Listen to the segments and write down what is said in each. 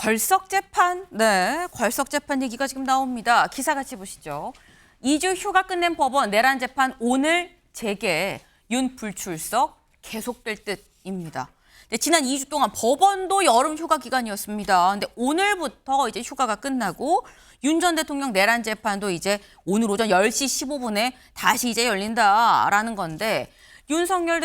궐석 재판, 네, 궐석 재판 얘기가 지금 나옵니다. 기사 같이 보시죠. 2주 휴가 끝낸 법원 내란 재판 오늘 재개, 윤 불출석 계속될 듯입니다. 네, 지난 2주 동안 법원도 여름 휴가 기간이었습니다. 근데 오늘부터 이제 휴가가 끝나고 윤 전 대통령 내란 재판도 이제 오늘 오전 10시 15분에 다시 이제 열린다라는 건데 윤석열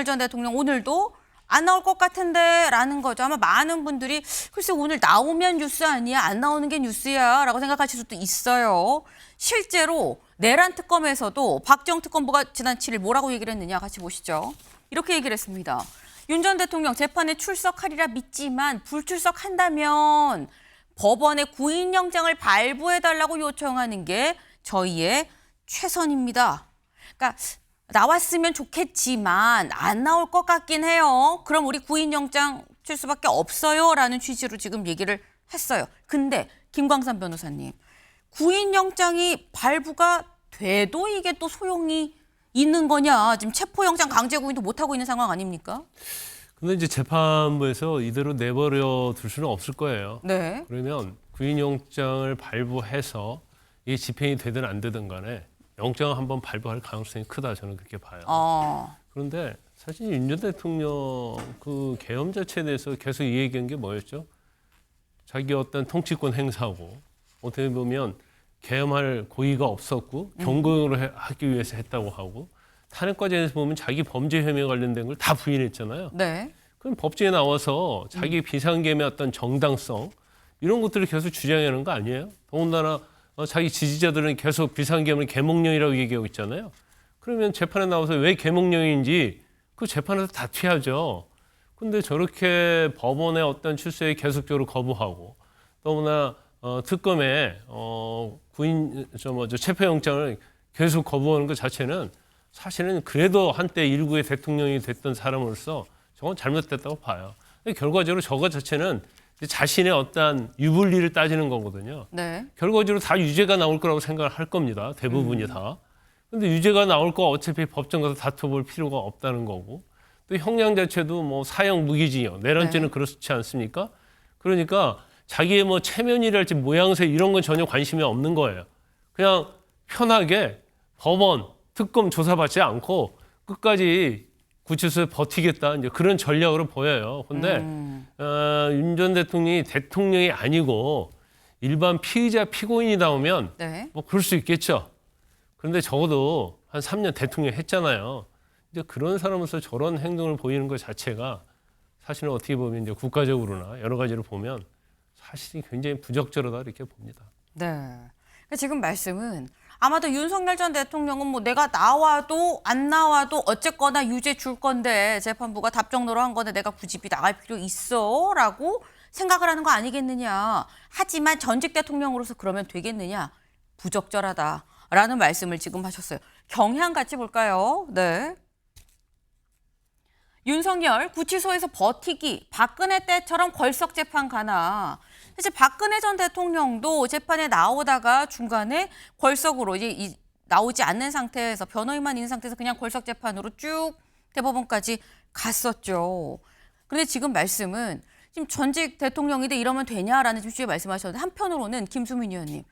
전 대통령 오늘도 안 나올 것 같은데 라는 거죠. 아마 많은 분들이 글쎄 오늘 나오면 뉴스 아니야? 안 나오는 게 뉴스야? 라고 생각하실 수도 있어요. 실제로 내란 특검에서도 박정 특검부가 지난 7일 뭐라고 얘기를 했느냐 같이 보시죠. 이렇게 얘기를 했습니다. 윤 전 대통령 재판에 출석하리라 믿지만 불출석한다면 법원에 구인영장을 발부해달라고 요청하는 게 저희의 최선입니다. 그러니까 나왔으면 좋겠지만 안 나올 것 같긴 해요. 그럼 우리 구인영장 칠 수밖에 없어요. 라는 취지로 지금 얘기를 했어요. 근데 김광삼 변호사님, 구인영장이 발부가 돼도 이게 또 소용이 있는 거냐. 지금 체포영장 강제 구인도 못하고 있는 상황 아닙니까? 근데 이제 재판부에서 이대로 내버려 둘 수는 없을 거예요. 네. 그러면 구인영장을 발부해서 이게 집행이 되든 안 되든 간에 영장을 한번 발부할 가능성이 크다 저는 그렇게 봐요. 그런데 사실 윤 전 대통령 그 계엄 자체에 대해서 계속 얘기한 게 뭐였죠? 자기 어떤 통치권 행사하고 어떻게 보면 계엄할 고의가 없었고 경고를 하기 위해서 했다고 하고 탄핵 과정에서 보면 자기 범죄 혐의에 관련된 걸 다 부인했잖아요. 네. 그럼 법정에 나와서 자기 비상계엄의 어떤 정당성 이런 것들을 계속 주장하는 거 아니에요? 더군다나 자기 지지자들은 계속 비상계엄을 계몽령이라고 얘기하고 있잖아요. 그러면 재판에 나와서 왜 계몽령인지 그 재판에서 다투야죠. 근데 저렇게 법원의 어떤 출석에 계속적으로 거부하고 또나 특검에 체포영장을 계속 거부하는 것 자체는 사실은 그래도 한때 일국의 대통령이 됐던 사람으로서 저건 잘못됐다고 봐요. 결과적으로 저거 자체는 자신의 어떤 유불리를 따지는 거거든요. 네. 결과적으로 다 유죄가 나올 거라고 생각을 할 겁니다. 대부분이 다. 근데 유죄가 나올 거 어차피 법정 가서 다퉈볼 필요가 없다는 거고 또 형량 자체도 뭐 사형 무기징역 내란죄는 네. 그렇지 않습니까? 그러니까 자기의 뭐 체면이랄지 모양새 이런 건 전혀 관심이 없는 거예요. 그냥 편하게 법원, 특검 조사받지 않고 끝까지 구치소에 버티겠다 이제 그런 전략으로 보여요. 근데 윤 전 대통령이 대통령이 아니고 일반 피의자 피고인이 나오면 네. 뭐 그럴 수 있겠죠. 그런데 적어도 한 3년 대통령 했잖아요. 이제 그런 사람으로서 저런 행동을 보이는 것 자체가 사실은 어떻게 보면 이제 국가적으로나 여러 가지로 보면 사실이 굉장히 부적절하다 이렇게 봅니다. 네. 그러니까 지금 말씀은 아마도 윤석열 전 대통령은 뭐 내가 나와도 안 나와도 어쨌거나 유죄 줄 건데 재판부가 답정너로 한 건데 내가 굳이 나갈 필요 있어? 라고 생각을 하는 거 아니겠느냐. 하지만 전직 대통령으로서 그러면 되겠느냐. 부적절하다라는 말씀을 지금 하셨어요. 경향 같이 볼까요? 네. 윤석열 구치소에서 버티기, 박근혜 때처럼 궐석 재판 가나. 사실 박근혜 전 대통령도 재판에 나오다가 중간에 궐석으로 이제 나오지 않는 상태에서 변호인만 있는 상태에서 그냥 궐석 재판으로 쭉 대법원까지 갔었죠. 그런데 지금 말씀은 지금 전직 대통령인데 이러면 되냐라는 취지의 말씀하셨는데 한편으로는 김수민 의원님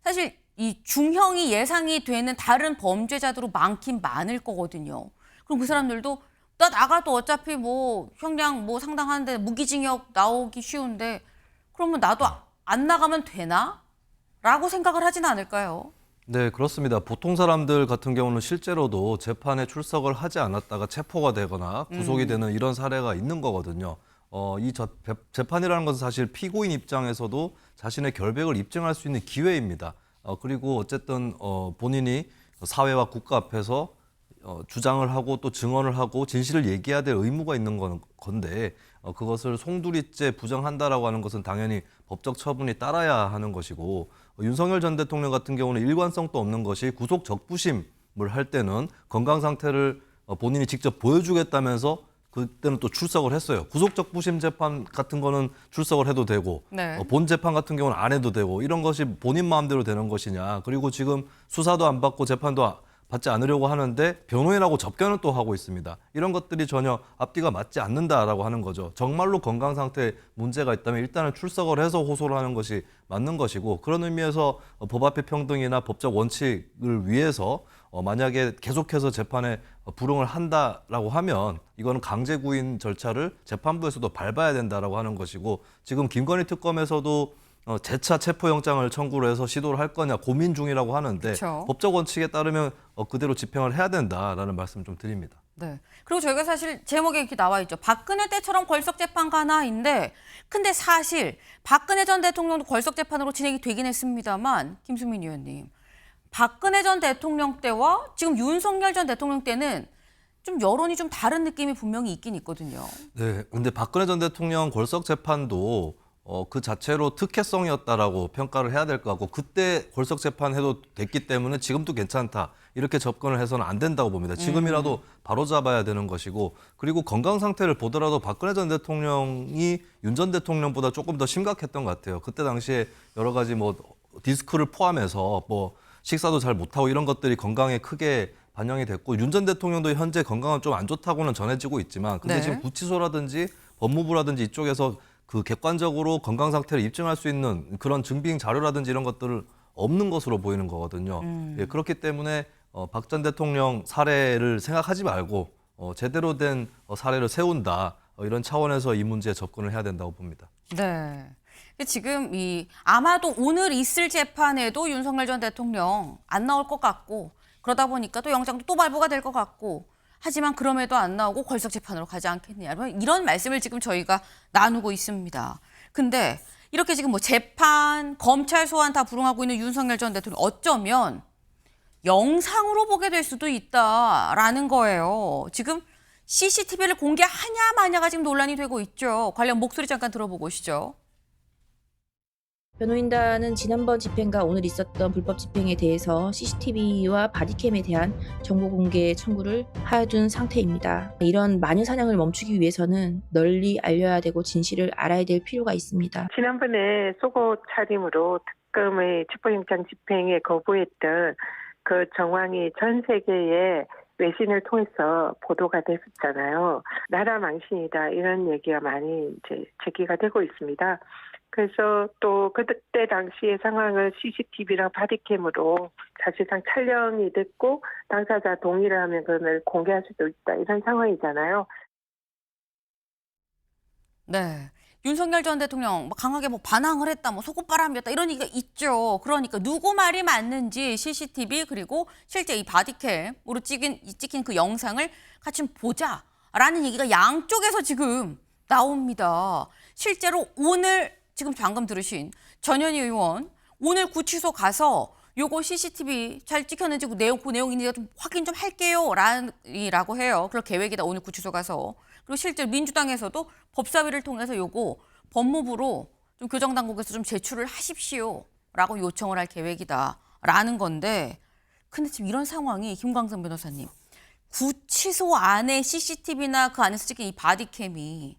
사실 이 중형이 예상이 되는 다른 범죄자들도 많긴 많을 거거든요. 그럼 그 사람들도 나 나가도 어차피 뭐 형량 뭐 상당한데 무기징역 나오기 쉬운데 그러면 나도 안 나가면 되나? 라고 생각을 하진 않을까요? 네, 그렇습니다. 보통 사람들 같은 경우는 실제로도 재판에 출석을 하지 않았다가 체포가 되거나 구속이 되는 이런 사례가 있는 거거든요. 재판이라는 것은 사실 피고인 입장에서도 자신의 결백을 입증할 수 있는 기회입니다. 그리고 어쨌든 본인이 사회와 국가 앞에서 주장을 하고 또 증언을 하고 진실을 얘기해야 될 의무가 있는 건데 그것을 송두리째 부정한다라고 하는 것은 당연히 법적 처분이 따라야 하는 것이고 윤석열 전 대통령 같은 경우는 일관성도 없는 것이 구속 적부심을 할 때는 건강 상태를 본인이 직접 보여주겠다면서 그때는 또 출석을 했어요. 구속 적부심 재판 같은 거는 출석을 해도 되고 네. 본 재판 같은 경우는 안 해도 되고 이런 것이 본인 마음대로 되는 것이냐. 그리고 지금 수사도 안 받고 재판도 받지 않으려고 하는데 변호인하고 접견을 또 하고 있습니다. 이런 것들이 전혀 앞뒤가 맞지 않는다라고 하는 거죠. 정말로 건강 상태에 문제가 있다면 일단은 출석을 해서 호소를 하는 것이 맞는 것이고, 그런 의미에서 법 앞의 평등이나 법적 원칙을 위해서 만약에 계속해서 재판에 불응을 한다라고 하면 이거는 강제 구인 절차를 재판부에서도 밟아야 된다라고 하는 것이고, 지금 김건희 특검에서도 재차 체포영장을 청구를 해서 시도를 할 거냐 고민 중이라고 하는데, 그쵸. 법적 원칙에 따르면 그대로 집행을 해야 된다라는 말씀 좀 드립니다. 네. 그리고 저희가 사실 제목에 이렇게 나와 있죠. 박근혜 때처럼 걸석재판 가나인데, 근데 사실 박근혜 전 대통령도 걸석재판으로 진행이 되긴 했습니다만, 김수민 의원님, 박근혜 전 대통령 때와 지금 윤석열 전 대통령 때는 좀 여론이 좀 다른 느낌이 분명히 있긴 있거든요. 네, 근데 박근혜 전 대통령 걸석 재판도 그 자체로 특혜성이었다라고 평가를 해야 될 것 같고, 그때 걸석 재판 해도 됐기 때문에 지금도 괜찮다 이렇게 접근을 해서는 안 된다고 봅니다. 지금이라도 바로 잡아야 되는 것이고, 그리고 건강 상태를 보더라도 박근혜 전 대통령이 윤 전 대통령보다 조금 더 심각했던 것 같아요. 그때 당시에 여러 가지 뭐 디스크를 포함해서 뭐 식사도 잘 못하고 이런 것들이 건강에 크게 반영이 됐고, 윤 전 대통령도 현재 건강은 좀 안 좋다고는 전해지고 있지만, 근데 네. 지금 구치소라든지 법무부라든지 이쪽에서 그 객관적으로 건강 상태를 입증할 수 있는 그런 증빙 자료라든지 이런 것들을 없는 것으로 보이는 거거든요. 예, 그렇기 때문에 박 전 대통령 사례를 생각하지 말고 제대로 된 사례를 세운다, 이런 차원에서 이 문제에 접근을 해야 된다고 봅니다. 네. 근데 지금 아마도 오늘 있을 재판에도 윤석열 전 대통령 안 나올 것 같고, 그러다 보니까 또 영장도 또 발부가 될 것 같고, 하지만 그럼에도 안 나오고 걸석 재판으로 가지 않겠느냐, 이런 말씀을 지금 저희가 나누고 있습니다. 근데 이렇게 지금 뭐 재판, 검찰 소환 다 불응하고 있는 윤석열 전 대통령, 어쩌면 영상으로 보게 될 수도 있다라는 거예요. 지금 CCTV를 공개하냐 마냐가 지금 논란이 되고 있죠. 관련 목소리 잠깐 들어보고 오시죠. 변호인단은 지난번 집행과 오늘 있었던 불법 집행에 대해서 CCTV와 바디캠에 대한 정보 공개 청구를 해둔 상태입니다. 이런 마녀 사냥을 멈추기 위해서는 널리 알려야 되고 진실을 알아야 될 필요가 있습니다. 지난번에 속옷 차림으로 특검의 체포영장 집행에 거부했던 그 정황이 전 세계에 외신을 통해서 보도가 됐었잖아요. 나라 망신이다, 이런 얘기가 많이 이제 제기가 되고 있습니다. 그래서 또 그때 당시의 상황을 CCTV랑 바디캠으로 사실상 촬영이 됐고, 당사자 동의를 하면 그걸 공개할 수도 있다, 이런 상황이잖아요. 네. 윤석열 전 대통령 강하게 반항을 했다, 속옷바람이었다, 이런 얘기가 있죠. 그러니까 누구 말이 맞는지 CCTV 그리고 실제 이 바디캠으로 찍힌 그 영상을 같이 보자라는 얘기가 양쪽에서 지금 나옵니다. 실제로 오늘 지금 방금 들으신 전현희 의원, 오늘 구치소 가서 요거 CCTV 잘 찍혔는지 그 내용 있는지 좀 확인 좀 할게요 라고 해요. 그럴 계획이다, 오늘 구치소 가서. 그리고 실제 민주당에서도 법사위를 통해서 요거 법무부로 좀 교정당국에서 좀 제출을 하십시오라고 요청을 할 계획이다라는 건데, 근데 지금 이런 상황이, 김광선 변호사님, 구치소 안에 CCTV나 그 안에서 찍힌 이 바디캠이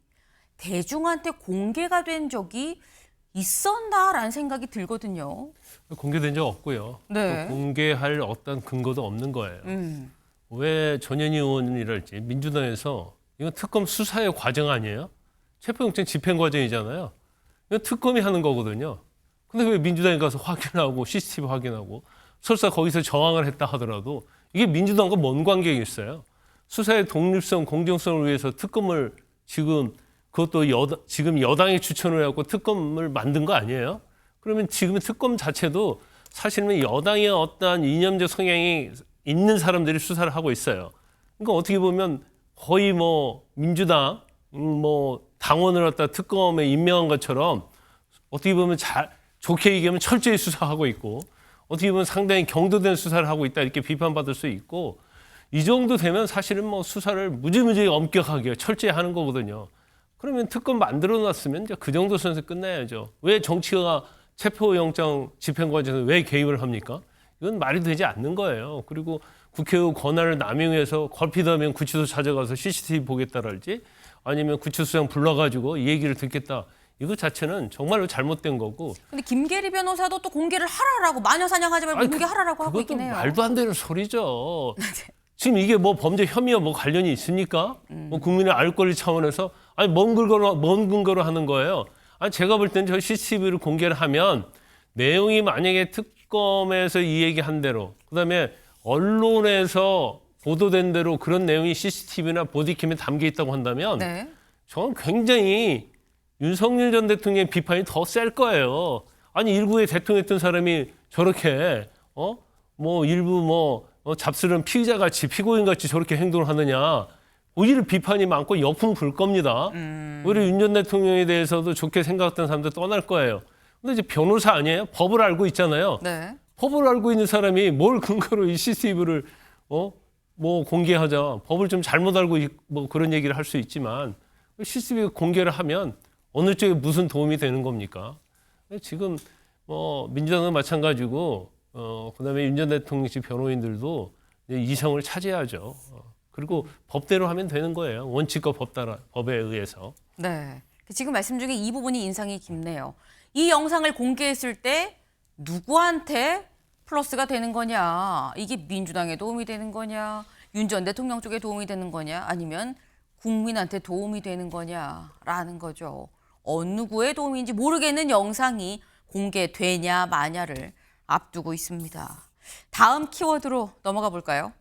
대중한테 공개가 된 적이 있었나라는 생각이 들거든요. 공개된 적 없고요. 네. 또 공개할 어떤 근거도 없는 거예요. 왜 전현희 의원이랄지 민주당에서 이건 특검 수사의 과정 아니에요? 체포영장 집행 과정이잖아요. 이건 특검이 하는 거거든요. 근데 왜 민주당에 가서 확인하고 CCTV 확인하고, 설사 거기서 정황을 했다 하더라도 이게 민주당과 뭔 관계가 있어요? 수사의 독립성, 공정성을 위해서 특검을 지금, 그것도 지금 여당이 추천을 해갖고 특검을 만든 거 아니에요? 그러면 지금 특검 자체도 사실은 여당의 어떠한 이념적 성향이 있는 사람들이 수사를 하고 있어요. 그러니까 어떻게 보면 거의 민주당 당원을 갖다 특검에 임명한 것처럼, 어떻게 보면 좋게 얘기하면 철저히 수사하고 있고, 어떻게 보면 상당히 경도된 수사를 하고 있다, 이렇게 비판받을 수 있고, 이 정도 되면 사실은 수사를 무지무지 엄격하게 철저히 하는 거거든요. 그러면 특검 만들어놨으면 이제 그 정도 선에서 끝내야죠. 왜 정치가 체포영장 집행 과정에서 왜 개입을 합니까? 이건 말이 되지 않는 거예요. 그리고 국회의 권한을 남용해서 걸핏하면 구치소 찾아가서 CCTV 보겠다랄지, 아니면 구치소장 불러가지고 이 얘기를 듣겠다, 이거 자체는 정말로 잘못된 거고. 근데 김계리 변호사도 또 공개를 하라라고 마녀 사냥하지 말고 아니, 공개하라라고 하고 그것도 있긴 해요. 말도 안 되는 소리죠. 지금 이게 뭐 범죄 혐의와 뭐 관련이 있습니까? 뭐 국민의 알 권리 차원에서 아니 뭔 근거로 하는 거예요. 아니 제가 볼 때는 저 CCTV를 공개를 하면 내용이 만약에 특검에서 이 얘기한 대로 그다음에 언론에서 보도된 대로 그런 내용이 CCTV나 보디캠에 담겨 있다고 한다면 네. 저는 굉장히 윤석열 전 대통령의 비판이 더 셀 거예요. 아니 일부의 대통령했던 사람이 저렇게 뭐 일부 잡스러운 피의자같이 피고인같이 저렇게 행동을 하느냐. 오히려 비판이 많고 역풍 불 겁니다. 오히려 윤 전 대통령에 대해서도 좋게 생각했던 사람들 떠날 거예요. 근데 이제 변호사 아니에요? 법을 알고 있잖아요. 네. 법을 알고 있는 사람이 뭘 근거로 이 CCTV를 뭐 공개하자. 법을 좀 잘못 알고 뭐 그런 얘기를 할 수 있지만 CCTV 공개를 하면 어느 쪽에 무슨 도움이 되는 겁니까? 지금 민주당은 마찬가지고 그다음에 윤 전 대통령 측 변호인들도 이성을 차지하죠. 그리고 법대로 하면 되는 거예요. 원칙과 법에 의해서. 네. 지금 말씀 중에 이 부분이 인상이 깊네요. 이 영상을 공개했을 때 누구한테 플러스가 되는 거냐? 이게 민주당에 도움이 되는 거냐? 윤 전 대통령 쪽에 도움이 되는 거냐? 아니면 국민한테 도움이 되는 거냐라는 거죠. 어느 누구의 도움인지 모르겠는 영상이 공개되냐 마냐를 앞두고 있습니다. 다음 키워드로 넘어가 볼까요?